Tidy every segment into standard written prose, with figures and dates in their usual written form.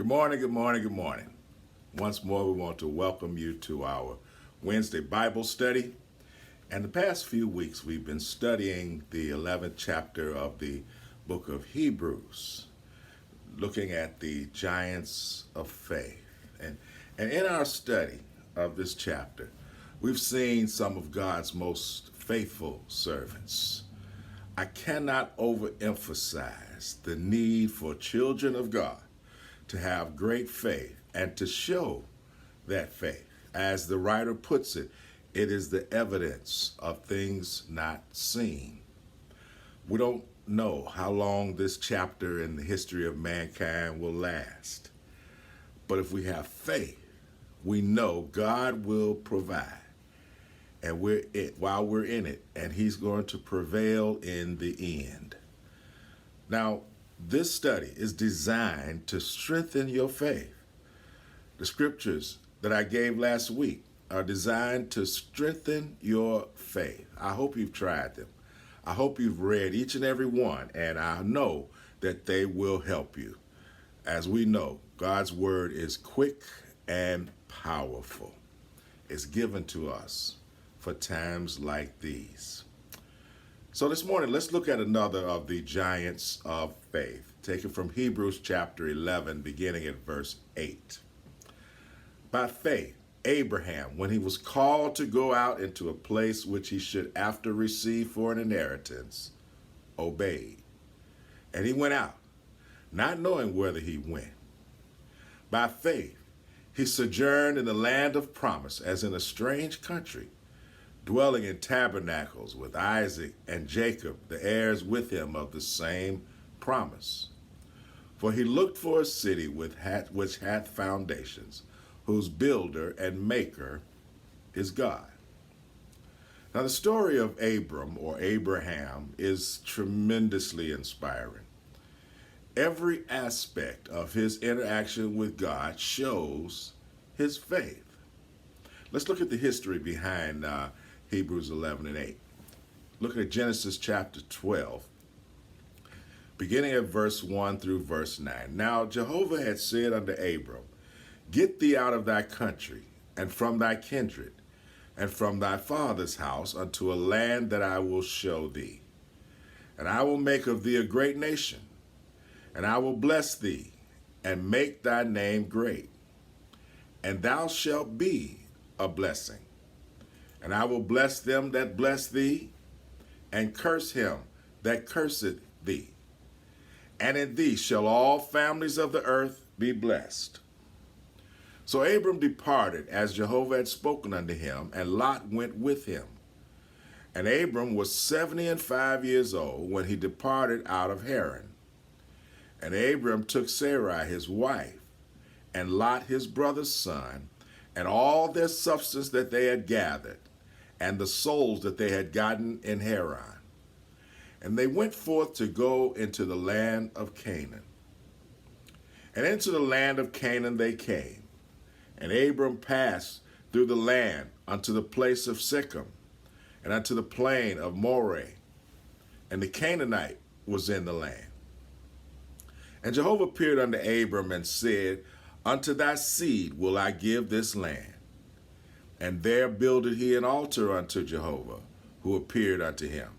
Good morning, good morning, good morning. Once more, we want to welcome you to our Wednesday Bible study. And the past few weeks, we've been studying the 11th chapter of the book of Hebrews, looking at the giants of faith. And in our study of this chapter, we've seen some of God's most faithful servants. I cannot overemphasize the need for children of God to have great faith and to show that faith. As the writer puts it, it is the evidence of things not seen. We don't know how long this chapter in the history of mankind will last. But if we have faith, we know God will provide. And while we're in it, and He's going to prevail in the end. Now, this study is designed to strengthen your faith. The scriptures that I gave last week are designed to strengthen your faith. I hope you've tried them. I hope you've read each and every one, and I know that they will help you. As we know, God's word is quick and powerful. It's given to us for times like these. So this morning, let's look at another of the giants of faith, taken from Hebrews chapter 11, beginning at verse 8. By faith, Abraham, when he was called to go out into a place which he should after receive for an inheritance, obeyed. And he went out, not knowing whither he went. By faith, he sojourned in the land of promise as in a strange country, dwelling in tabernacles with Isaac and Jacob, the heirs with him of the same promise. For he looked for a city which hath foundations, whose builder and maker is God. Now the story of Abram, or Abraham, is tremendously inspiring. Every aspect of his interaction with God shows his faith. Let's look at the history behind Hebrews 11 and 8. Look at Genesis chapter 12, beginning at verse 1 through verse 9. Now Jehovah had said unto Abram, Get thee out of thy country, and from thy kindred, and from thy father's house, unto a land that I will show thee. And I will make of thee a great nation, and I will bless thee, and make thy name great. And thou shalt be a blessing. And I will bless them that bless thee, and curse him that curseth thee. And in thee shall all families of the earth be blessed. So Abram departed as Jehovah had spoken unto him, and Lot went with him. And Abram was 75 years old when he departed out of Haran. And Abram took Sarai his wife, and Lot his brother's son, and all their substance that they had gathered, and the souls that they had gotten in Haran. And they went forth to go into the land of Canaan. And into the land of Canaan they came. And Abram passed through the land unto the place of Shechem, and unto the plain of Moreh. And the Canaanite was in the land. And Jehovah appeared unto Abram and said, Unto thy seed will I give this land. And there builded he an altar unto Jehovah, who appeared unto him.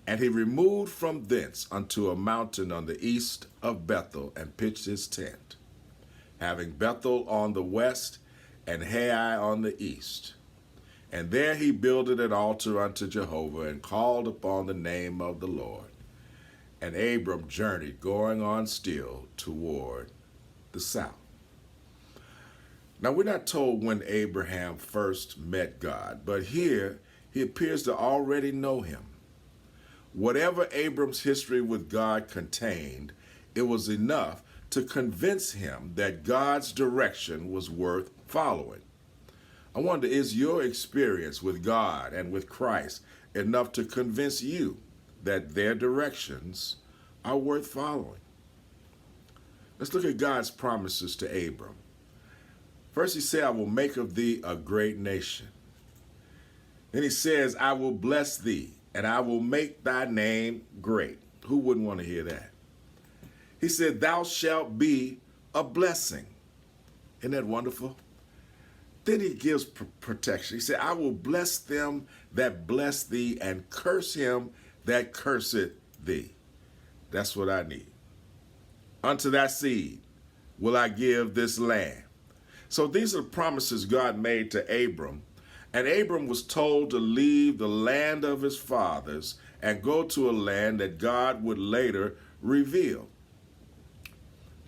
And he removed from thence unto a mountain on the east of Bethel, and pitched his tent, having Bethel on the west, and Hai on the east. And there he builded an altar unto Jehovah, and called upon the name of the Lord. And Abram journeyed, going on still toward the south. Now, we're not told when Abraham first met God, but here he appears to already know him. Whatever Abram's history with God contained, it was enough to convince him that God's direction was worth following. I wonder, is your experience with God and with Christ enough to convince you that their directions are worth following? Let's look at God's promises to Abram. First, he said, I will make of thee a great nation. Then he says, I will bless thee, and I will make thy name great. Who wouldn't want to hear that? He said, thou shalt be a blessing. Isn't that wonderful? Then he gives protection. He said, I will bless them that bless thee and curse him that curseth thee. That's what I need. Unto that seed will I give this land. So these are the promises God made to Abram. And Abram was told to leave the land of his fathers and go to a land that God would later reveal.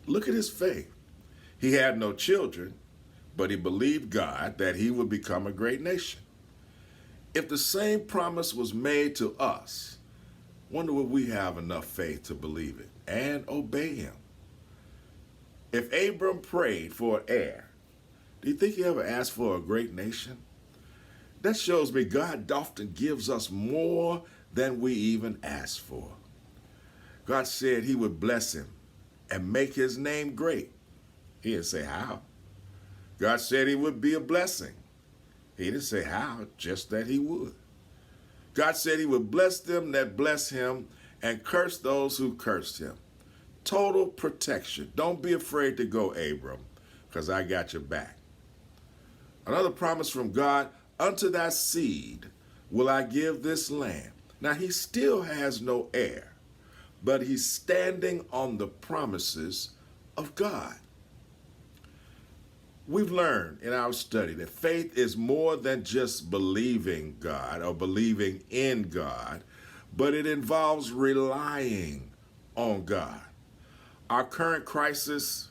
Look at his faith. He had no children, but he believed God that he would become a great nation. If the same promise was made to us, wonder would we have enough faith to believe it and obey him? If Abram prayed for an heir, do you think he ever asked for a great nation? That shows me God often gives us more than we even ask for. God said he would bless him and make his name great. He didn't say how. God said he would be a blessing. He didn't say how, just that he would. God said he would bless them that bless him and curse those who cursed him. Total protection. Don't be afraid to go, Abram, because I got your back. Another promise from God, unto thy seed will I give this land. Now he still has no heir, but he's standing on the promises of God. We've learned in our study that faith is more than just believing God or believing in God, but it involves relying on God. Our current crisis,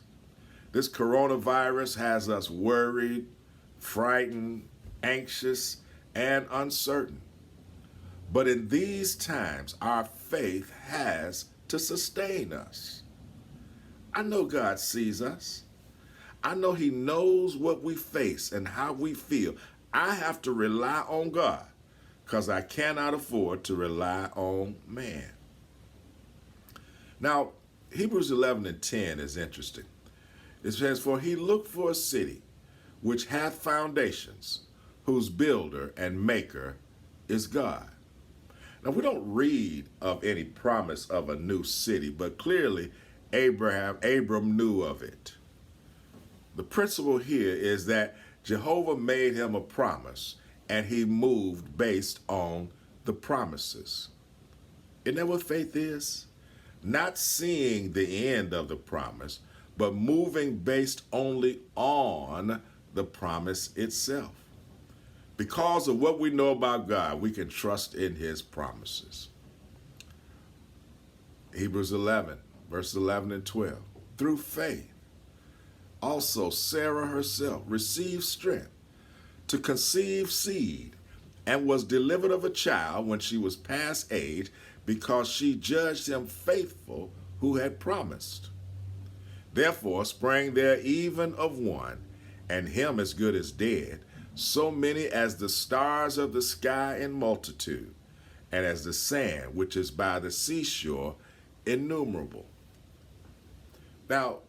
this coronavirus, has us worried, frightened, anxious, and uncertain. But in these times, our faith has to sustain us. I know God sees us. I know he knows what we face and how we feel. I have to rely on God because I cannot afford to rely on man. Now, Hebrews 11 and 10 is interesting. It says, for he looked for a city which hath foundations, whose builder and maker is God. Now, we don't read of any promise of a new city, but clearly Abram knew of it. The principle here is that Jehovah made him a promise, and he moved based on the promises. Isn't that what faith is? Not seeing the end of the promise, but moving based only on the promise itself. Because of what we know about God, we can trust in his promises. Hebrews 11, verses 11 and 12. Through faith, also Sarah herself received strength to conceive seed and was delivered of a child when she was past age, because she judged him faithful who had promised. Therefore sprang there even of one, and him as good as dead, so many as the stars of the sky in multitude, and as the sand which is by the seashore innumerable. Now,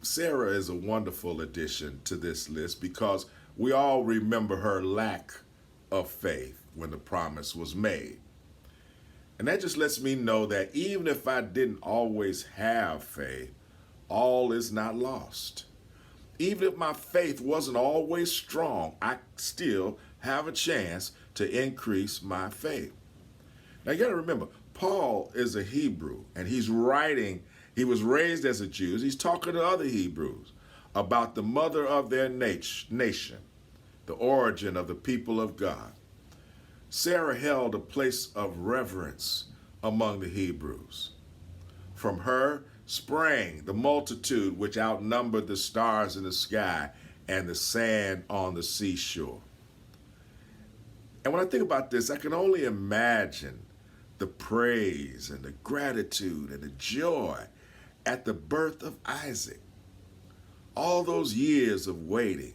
Sarah is a wonderful addition to this list because we all remember her lack of faith when the promise was made. And that just lets me know that even if I didn't always have faith, all is not lost. Even if my faith wasn't always strong, I still have a chance to increase my faith. Now you got to remember, Paul is a Hebrew, and he's writing. He was raised as a Jew. He's talking to other Hebrews about the mother of their nation, the origin of the people of God. Sarah held a place of reverence among the Hebrews. From her sprang the multitude which outnumbered the stars in the sky and the sand on the seashore. And when I think about this, I can only imagine the praise and the gratitude and the joy at the birth of Isaac. All those years of waiting,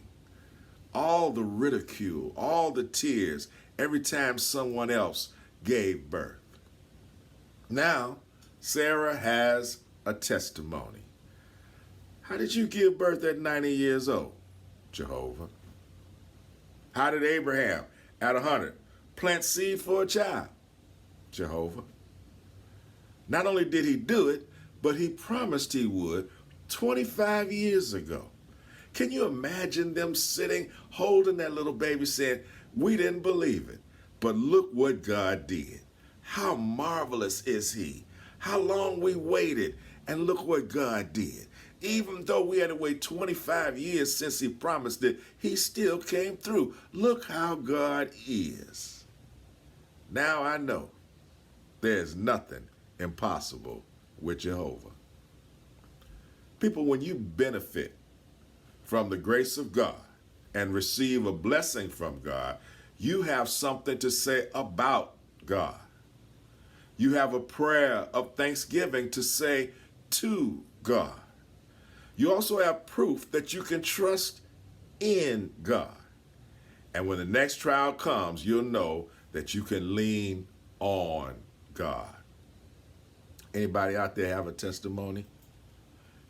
all the ridicule, all the tears every time someone else gave birth. Now, Sarah has a testimony. How did you give birth at 90 years old, Jehovah? How did Abraham, at 100, plant seed for a child, Jehovah? Not only did he do it, but he promised he would 25 years ago. Can you imagine them sitting, holding that little baby saying, we didn't believe it, but look what God did. How marvelous is he? How long we waited, and look what God did. Even though we had to wait 25 years since he promised it, he still came through. Look how God is. Now I know there's nothing impossible with Jehovah. People, when you benefit from the grace of God and receive a blessing from God, you have something to say about God. You have a prayer of thanksgiving to say to God. You also have proof that you can trust in God. And when the next trial comes, you'll know that you can lean on God. Anybody out there have a testimony?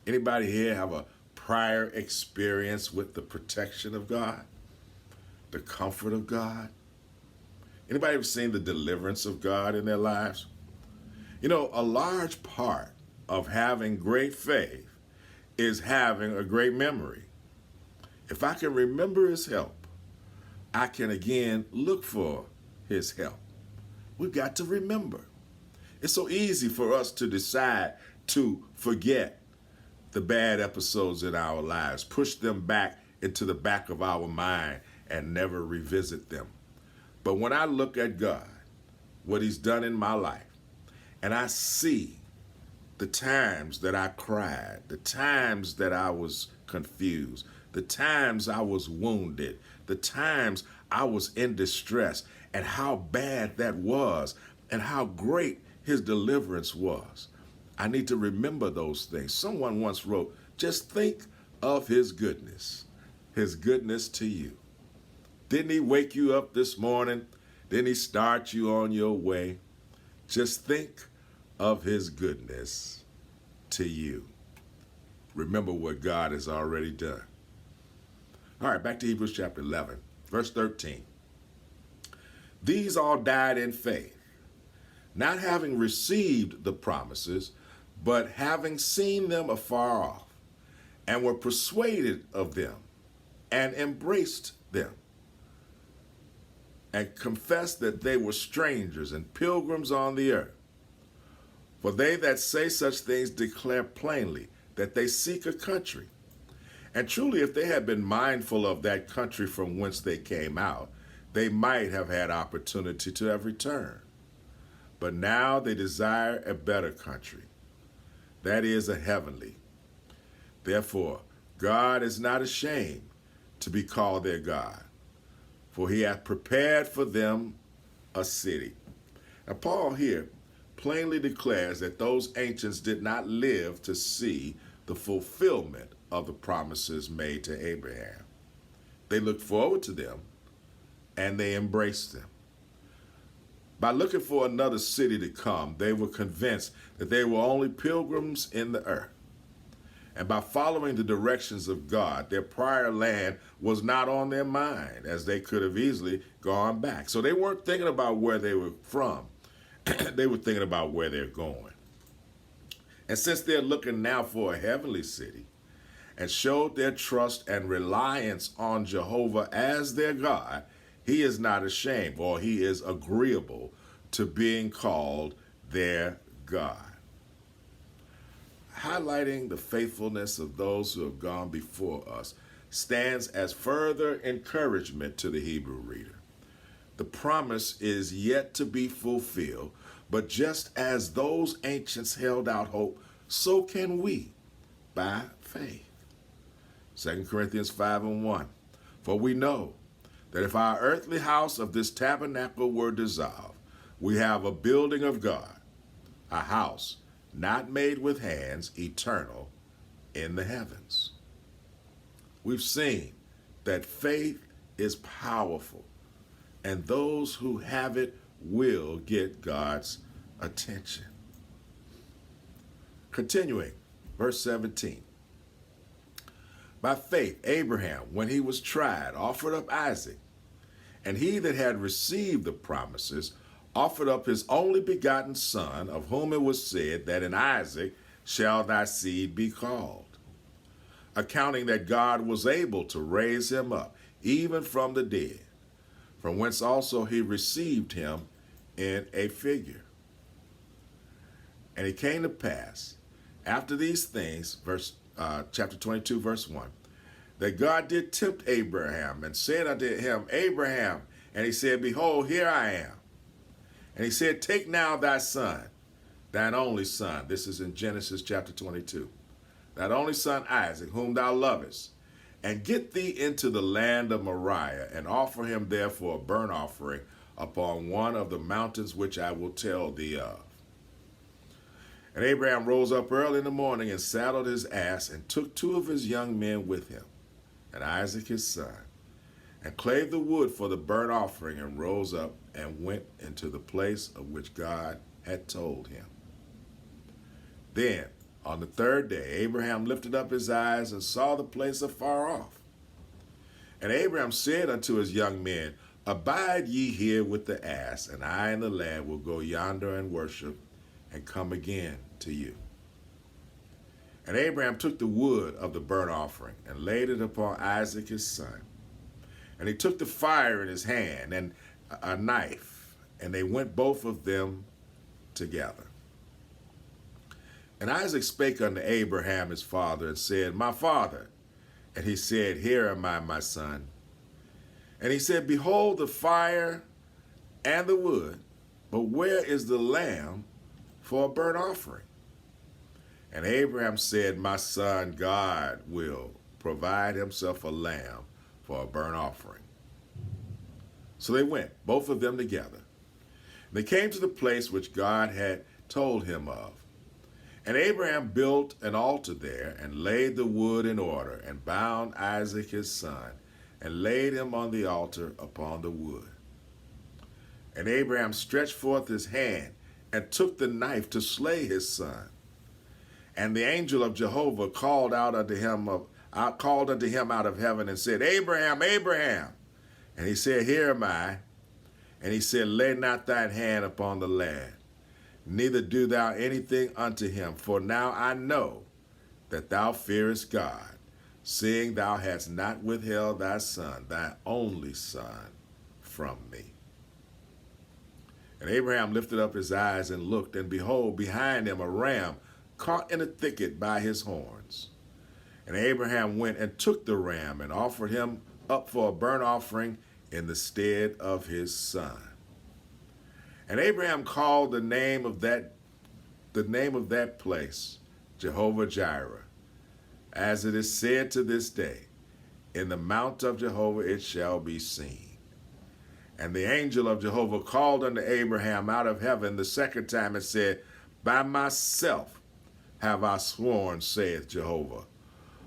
Anybody here have a prior experience with the protection of God? The comfort of God? Anybody ever seen the deliverance of God in their lives? You know, a large part of having great faith is having a great memory. If I can remember his help, I can again look for his help. We've got to remember. It's so easy for us to decide to forget the bad episodes in our lives, push them back into the back of our mind and never revisit them. But when I look at God, what he's done in my life, and I see the times that I cried, the times that I was confused, the times I was wounded, the times I was in distress, and how bad that was, and how great his deliverance was. I need to remember those things. Someone once wrote, just think of his goodness to you. Didn't he wake you up this morning? Didn't he start you on your way? Just think of his goodness to you. Remember what God has already done. All right, back to Hebrews chapter 11, verse 13. These all died in faith, not having received the promises, but having seen them afar off, and were persuaded of them, and embraced them, and confessed that they were strangers and pilgrims on the earth. For they that say such things declare plainly that they seek a country. And truly, if they had been mindful of that country from whence they came out, they might have had opportunity to have returned. But now they desire a better country, that is, a heavenly. Therefore, God is not ashamed to be called their God, for he hath prepared for them a city. Now, Paul here plainly declares that those ancients did not live to see the fulfillment of the promises made to Abraham. They looked forward to them, and they embraced them. By looking for another city to come, they were convinced that they were only pilgrims in the earth. And by following the directions of God, their prior land was not on their mind, as they could have easily gone back. So they weren't thinking about where they were from. They were thinking about where they're going. And since they're looking now for a heavenly city, and showed their trust and reliance on Jehovah as their God, he is not ashamed, or he is agreeable to being called their God. Highlighting the faithfulness of those who have gone before us stands as further encouragement to the Hebrew reader. The promise is yet to be fulfilled, but just as those ancients held out hope, so can we by faith. 2 Corinthians 5:1. For we know that if our earthly house of this tabernacle were dissolved, we have a building of God, a house not made with hands, eternal in the heavens. We've seen that faith is powerful, and those who have it will get God's attention. Continuing, verse 17. By faith, Abraham, when he was tried, offered up Isaac. And he that had received the promises offered up his only begotten son, of whom it was said that in Isaac shall thy seed be called. accounting that God was able to raise him up, even from the dead, from whence also he received him in a figure. And it came to pass, after these things, chapter 22, verse 1, that God did tempt Abraham and said unto him, Abraham, and he said, Behold, here I am. And he said, Take now thy son, thine only son. This is in Genesis chapter 22. Thine only son Isaac, whom thou lovest, and get thee into the land of Moriah, and offer him there for a burnt offering upon one of the mountains which I will tell thee of. And Abraham rose up early in the morning and saddled his ass and took 2 of his young men with him, and Isaac his son, and clave the wood for the burnt offering, and rose up and went into the place of which God had told him. Then on the 3rd day Abraham lifted up his eyes and saw the place afar off. And Abraham said unto his young men, Abide ye here with the ass, and I and the lad will go yonder and worship, and come again to you. And Abraham took the wood of the burnt offering, and laid it upon Isaac his son. And he took the fire in his hand, and a knife, and they went both of them together. And Isaac spake unto Abraham his father, and said, My father. And he said, Here am I, my son. And he said, Behold the fire and the wood, but where is the lamb for a burnt offering? And Abraham said, My son, God will provide himself a lamb for a burnt offering. So they went, both of them together. They came to the place which God had told him of. And Abraham built an altar there, and laid the wood in order, and bound Isaac his son, and laid him on the altar upon the wood. And Abraham stretched forth his hand, and took the knife to slay his son. And the angel of Jehovah called unto him out of heaven, and said, Abraham, Abraham. And he said, Here am I. And he said, Lay not thine hand upon the lad, neither do thou anything unto him. For now I know that thou fearest God, seeing thou hast not withheld thy son, thy only son, from me. And Abraham lifted up his eyes and looked, and behold, behind him a ram caught in a thicket by his horns. And Abraham went and took the ram, and offered him up for a burnt offering in the stead of his son. And Abraham called the name of that place Jehovah Jireh, as it is said to this day, In the mount of Jehovah it shall be seen. And the angel of Jehovah called unto Abraham out of heaven the 2nd time, and said, By myself have I sworn, saith Jehovah.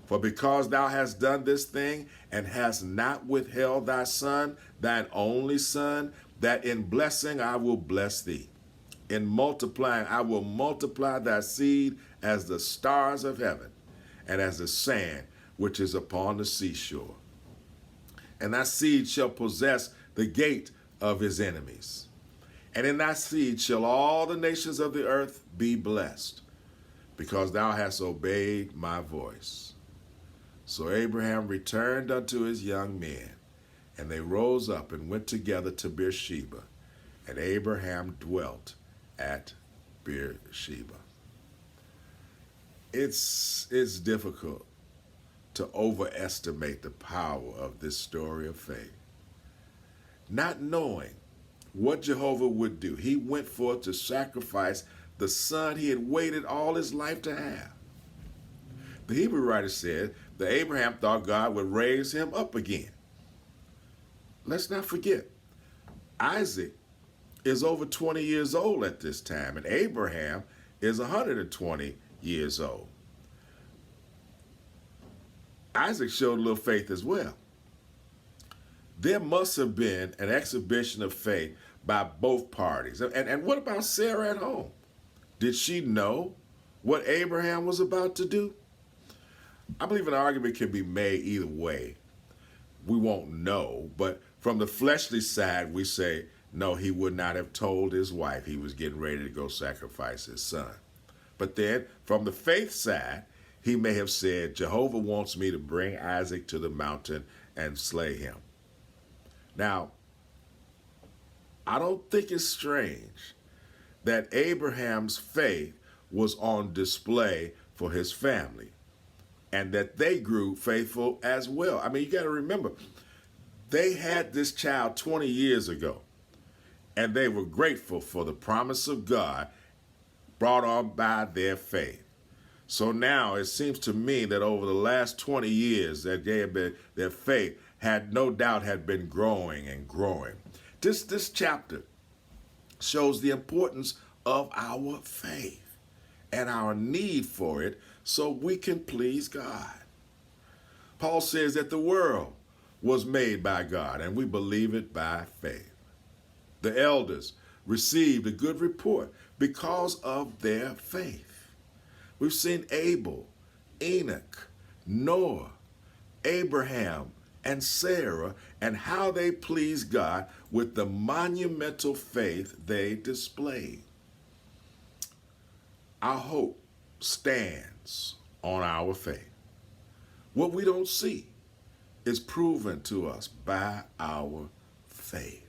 For because thou hast done this thing, and hast not withheld thy son, thine only son, that in blessing I will bless thee. In multiplying I will multiply thy seed as the stars of heaven, and as the sand which is upon the seashore. And thy seed shall possess the gate of his enemies. And in thy seed shall all the nations of the earth be blessed, because thou hast obeyed my voice. So Abraham returned unto his young men, and they rose up and went together to Beersheba, and Abraham dwelt at Beersheba. It's difficult to overestimate the power of this story of faith. Not knowing what Jehovah would do, he went forth to sacrifice the son he had waited all his life to have. The Hebrew writer said that Abraham thought God would raise him up again. Let's not forget, Isaac is over 20 years old at this time, and Abraham is 120 years old. Isaac showed a little faith as well. There must have been an exhibition of faith by both parties. And what about Sarah at home? Did she know what Abraham was about to do? I believe an argument can be made either way. We won't know, but from the fleshly side, we say, no, he would not have told his wife he was getting ready to go sacrifice his son. But then, from the faith side, he may have said, Jehovah wants me to bring Isaac to the mountain and slay him. Now, I don't think it's strange that Abraham's faith was on display for his family and that they grew faithful as well. I mean, you got to remember, they had this child 20 years ago, and they were grateful for the promise of God brought on by their faith. So now it seems to me that over the last 20 years that their faith had no doubt had been growing and growing. This chapter shows the importance of our faith and our need for it so we can please God. Paul says that the world was made by God, and we believe it by faith. The elders received a good report because of their faith. We've seen Abel, Enoch, Noah, Abraham, and Sarah, and how they pleased God with the monumental faith they displayed. Our hope stands on our faith. What we don't see is proven to us by our faith.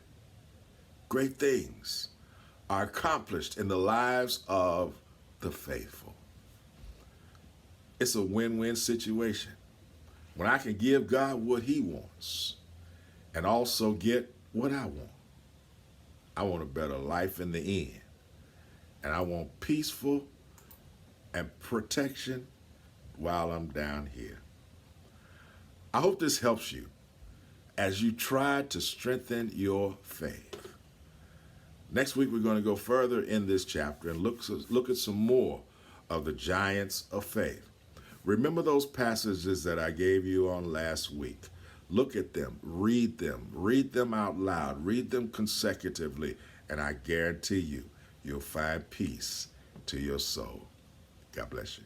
Great things are accomplished in the lives of the faithful. It's a win-win situation when I can give God what he wants and also get what I want. I want a better life in the end, and I want peaceful and protection while I'm down here. I hope this helps you as you try to strengthen your faith. Next week, we're going to go further in this chapter and look at some more of the giants of faith. Remember those passages that I gave you on last week. Look at them, read them out loud, read them consecutively, and I guarantee you, you'll find peace to your soul. God bless you.